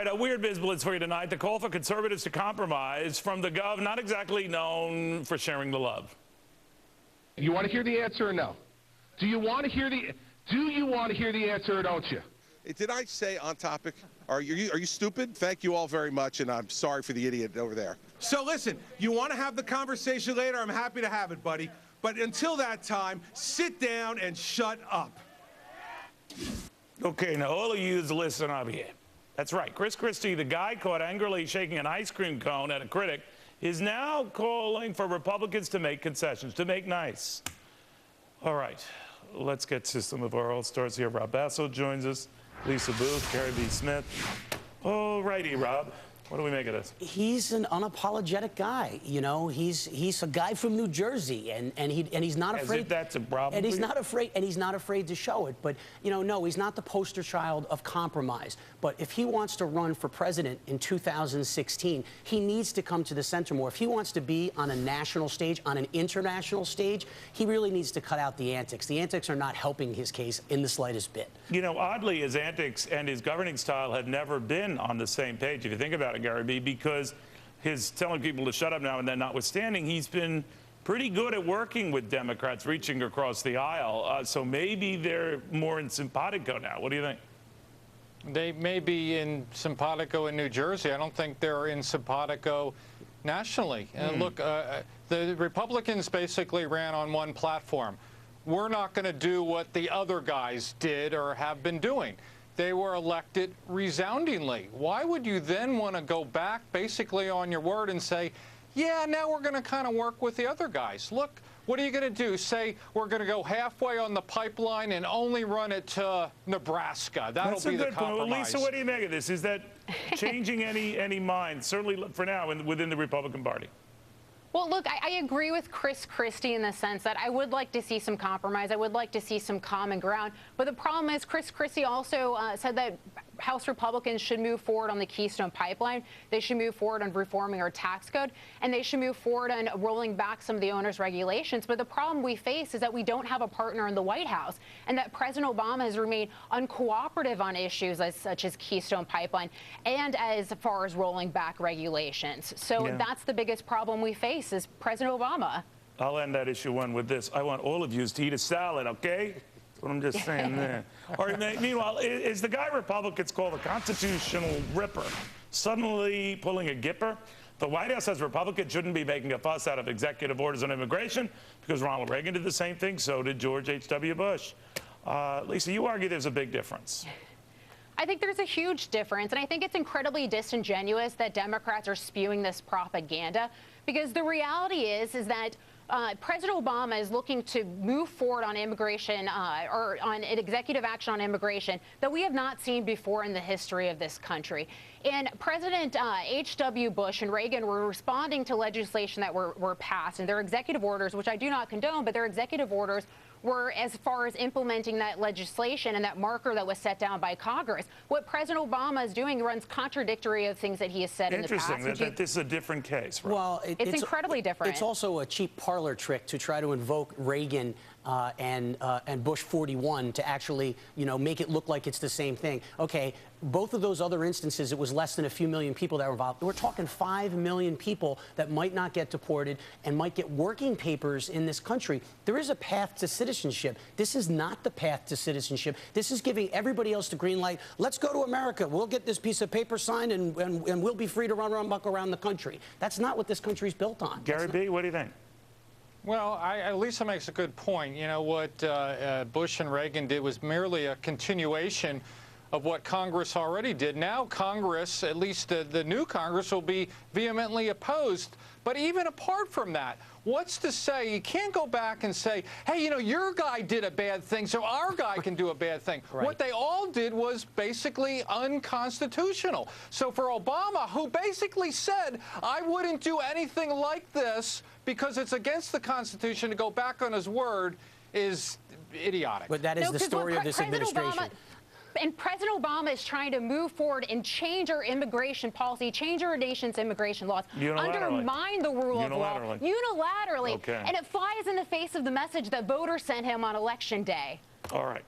right, a weird biz blitz for you tonight. The call for conservatives to compromise from the gov, not exactly known for sharing the love. You want to hear the answer or no? Do you want to hear the answer or don't you? Did I say on topic? Are you stupid? Thank you all very much, and I'm sorry for the idiot over there. So listen, you want to have the conversation later? I'm happy to have it, buddy. But until that time, sit down and shut up. Okay, now all of you listen up here. That's right. Chris Christie, the guy caught angrily shaking an ice cream cone at a critic, is now calling for Republicans to make concessions, to make nice. All right, let's get to some of our all-stars here. Rob Basso joins us, Lisa Booth, Gary B. Smith. All righty, Rob. What do we make of this? He's an unapologetic guy. You know, he's a guy from New Jersey, and he's not afraid. As if that's a problem. And he's not afraid to show it. But you know, no, he's not the poster child of compromise. But if he wants to run for president in 2016, he needs to come to the center more. If he wants to be on a national stage, on an international stage, he really needs to cut out the antics. The antics are not helping his case in the slightest bit. You know, oddly, his antics and his governing style have never been on the same page, if you think about it, Gary B., because his telling people to shut up now and then notwithstanding, he's been pretty good at working with Democrats reaching across the aisle. So maybe they're more in simpatico now. What do you think? They may be in simpatico in New Jersey. I don't think they're in simpatico nationally. And look, the Republicans basically ran on one platform. We're not going to do what the other guys did or have been doing. They were elected resoundingly. Why would you then want to go back basically on your word and say, yeah, now we're going to kind of work with the other guys? Look, what are you going to do? Say we're going to go halfway on the pipeline and only run it to Nebraska. That'll be the compromise. Well, Lisa, what do you make of this? Is that changing any mind, certainly for now, within the Republican Party? Well, look, I agree with Chris Christie in the sense that I would like to see some compromise. I would like to see some common ground. But the problem is Chris Christie also said that House Republicans should move forward on the Keystone Pipeline. They should move forward on reforming our tax code, and they should move forward on rolling back some of the owners' regulations. But the problem we face is that we don't have a partner in the White House, and that President Obama has remained uncooperative on issues such as Keystone Pipeline and as far as rolling back regulations. So that's the biggest problem we face is President Obama. I'll end that issue one with this. I want all of you to eat a salad, okay? That's what I'm just saying there. All right, meanwhile, is the guy Republicans call the constitutional ripper suddenly pulling a gipper? The White House says Republicans shouldn't be making a fuss out of executive orders on immigration because Ronald Reagan did the same thing, so did George H.W. Bush. Lisa, you argue there's a big difference. I think there's a huge difference, and I think it's incredibly disingenuous that Democrats are spewing this propaganda, because the reality is that President Obama is looking to move forward on immigration or on an executive action on immigration that we have not seen before in the history of this country. And President H.W. Bush and Reagan were responding to legislation that were passed, and their executive orders, which I do not condone, but their executive orders were as far as implementing that legislation and that marker that was set down by Congress. What President Obama is doing runs contradictory of things that he has said in the past. Interesting that this is a different case, right? Well, it's incredibly different. It's also a cheap parlor trick to try to invoke Reagan and Bush 41 to actually, you know, make it look like it's the same thing. Okay, both of those other instances, it was less than a few million people that were involved. We're talking 5 million people that might not get deported and might get working papers in this country. There is a path to citizenship. This is not the path to citizenship. This is giving everybody else the green light. Let's go to America. We'll get this piece of paper signed and we'll be free to run around the country. That's not what this country's built on. Gary B., what do you think? Well, Lisa makes a good point. You know, what Bush and Reagan did was merely a continuation of what Congress already did. Now Congress, at least the new Congress, will be vehemently opposed. But even apart from that, what's to say you can't go back and say, hey, you know, your guy did a bad thing, so our guy can do a bad thing. Right. What they all did was basically unconstitutional. So for Obama, who basically said, I wouldn't do anything like this because it's against the Constitution, to go back on his word is idiotic. But that is the story of this administration. And President Obama is trying to move forward and change our immigration policy, change our nation's immigration laws, undermine the rule of law unilaterally. Okay. And it flies in the face of the message that voters sent him on Election Day. All right.